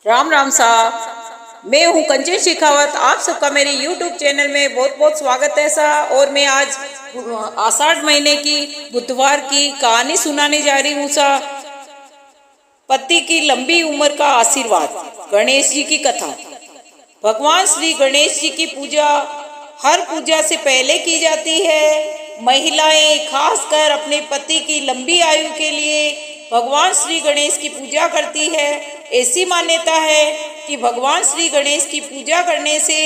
राम राम साहब। मैं हूँ कंचन शेखावत। आप सबका मेरे YouTube चैनल में बहुत बहुत स्वागत है साहब। और मैं आज आषाढ़ महीने की बुधवार की कहानी सुनाने जा रही हूँ साहब। पति की लंबी उम्र का आशीर्वाद। गणेश जी की कथा। भगवान श्री गणेश जी की पूजा हर पूजा से पहले की जाती है। महिलाएं खासकर अपने पति की लंबी आयु के लिए भगवान श्री गणेश की पूजा करती है। ऐसी मान्यता है कि भगवान श्री गणेश की पूजा करने से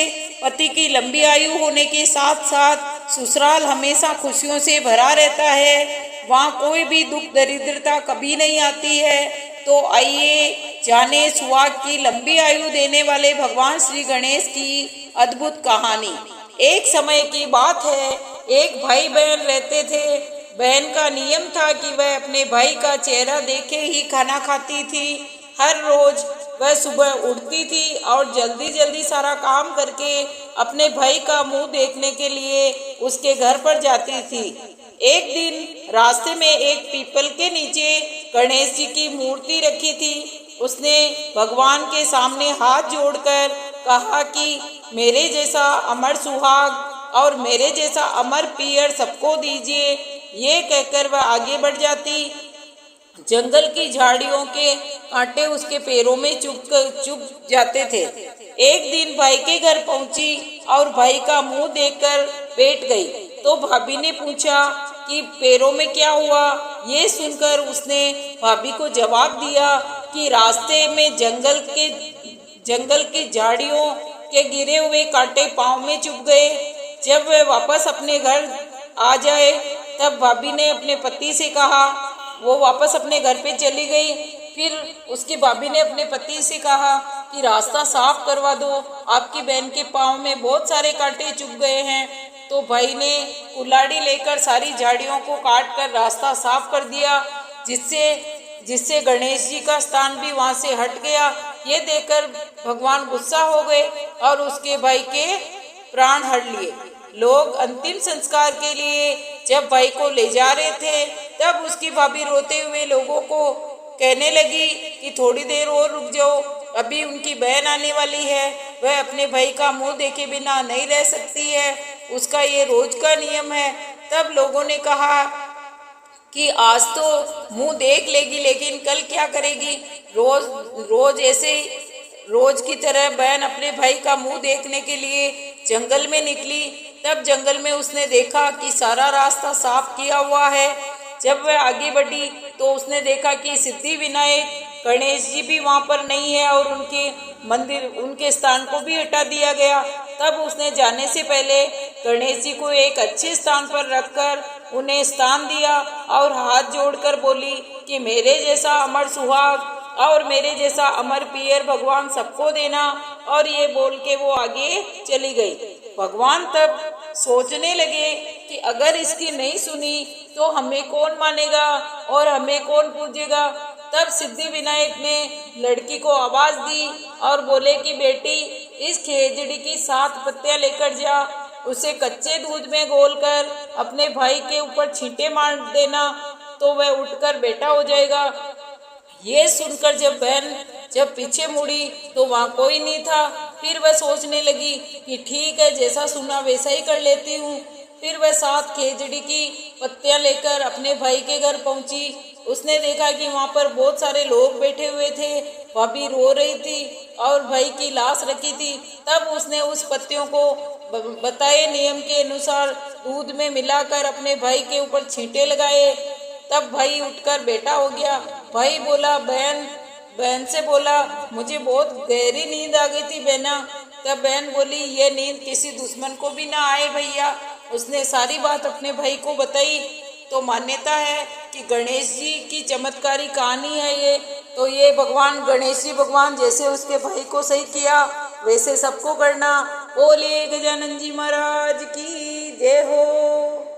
पति की लंबी आयु होने के साथ साथ ससुराल हमेशा खुशियों से भरा रहता है। वहाँ कोई भी दुख दरिद्रता कभी नहीं आती है। तो आइए जाने सुहाग की लंबी आयु देने वाले भगवान श्री गणेश की अद्भुत कहानी। एक समय की बात है, एक भाई बहन रहते थे। बहन का नियम था कि वह अपने भाई का चेहरा देखे ही खाना खाती थी। हर रोज वह सुबह उठती थी और जल्दी जल्दी सारा काम करके अपने भाई का मुंह देखने के लिए उसके घर पर जाती थी। एक दिन रास्ते में एक पीपल के नीचे गणेश जी की मूर्ति रखी थी। उसने भगवान के सामने हाथ जोड़कर कहा कि मेरे जैसा अमर सुहाग और मेरे जैसा अमर पियर सबको दीजिए। ये कहकर वह आगे बढ़ जाती। जंगल की झाड़ियों के कांटे उसके पैरों में चुभ जाते थे। एक दिन भाई के घर पहुंची और भाई का मुंह देखकर बैठ गई। तो भाभी ने पूछा कि पैरों में क्या हुआ। ये सुनकर उसने भाभी को जवाब दिया कि रास्ते में जंगल की झाड़ियों के गिरे हुए कांटे पाँव में चुभ गए। जब वह वापस अपने घर आ जाए तब भाभी ने अपने पति से कहा। वो वापस अपने घर पे चली गई। फिर उसकी भाभी ने अपने पति से कहा कि रास्ता साफ करवा दो, आपकी बहन के पाँव में बहुत सारे कांटे चुभ गए हैं। तो भाई ने कुल्हाड़ी लेकर सारी झाड़ियों को काट कर रास्ता साफ कर दिया, जिससे गणेश जी का स्थान भी वहाँ से हट गया। ये देखकर भगवान गुस्सा हो गए और उसके भाई के प्राण हर लिए। लोग अंतिम संस्कार के लिए जब भाई को ले जा रहे थे तब उसकी भाभी रोते हुए लोगों को कहने लगी कि थोड़ी देर और रुक जाओ, अभी उनकी बहन आने वाली है। वह अपने भाई का मुंह देखे बिना नहीं रह सकती है, उसका ये रोज का नियम है। तब लोगों ने कहा कि आज तो मुंह देख लेगी, लेकिन कल क्या करेगी। रोज की तरह बहन अपने भाई का मुंह देखने के लिए जंगल में निकली। तब जंगल में उसने देखा कि सारा रास्ता साफ किया हुआ है। जब वह आगे बढ़ी तो उसने देखा कि सिद्धि विनायक गणेश जी भी वहाँ पर नहीं है और उनके स्थान को भी हटा दिया गया। तब उसने जाने से पहले गणेश जी को एक अच्छे स्थान पर रखकर उन्हें स्थान दिया और हाथ जोड़कर बोली कि मेरे जैसा अमर सुहाग और मेरे जैसा अमर पियर भगवान सबको देना। और ये बोल के वो आगे चली गई। भगवान तब सोचने लगे कि अगर इसकी नहीं सुनी तो हमें कौन मानेगा और हमें कौन पूजेगा। तब सिद्धि विनायक ने लड़की को आवाज दी और बोले कि बेटी, इस खेजड़ी की 7 पत्तियां लेकर जा, उसे कच्चे दूध में घोलकर अपने भाई के ऊपर छींटे मार देना तो वह उठकर बेटा हो जाएगा। ये सुनकर जब पीछे मुड़ी तो वहाँ कोई नहीं था। फिर वह सोचने लगी कि ठीक है, जैसा सुना वैसा ही कर लेती हूँ। फिर वह 7 खेजड़ी की पत्तियां लेकर अपने भाई के घर पहुंची। उसने देखा कि वहाँ पर बहुत सारे लोग बैठे हुए थे। भाभी रो रही थी और भाई की लाश रखी थी। तब उसने उस पत्तियों को बताए नियम के अनुसार दूध में मिलाकर अपने भाई के ऊपर छींटे लगाए। तब भाई उठकर बेटा हो गया। भाई बोला बहन से बोला, मुझे बहुत गहरी नींद आ गई थी बहना। तब बहन बोली, ये नींद किसी दुश्मन को भी ना आए भैया। उसने सारी बात अपने भाई को बताई। तो मान्यता है कि गणेश जी की चमत्कारी कहानी है ये। तो ये भगवान गणेश जी भगवान जैसे उसके भाई को सही किया वैसे सबको करना। बोलिए गजानन जी महाराज की जय हो।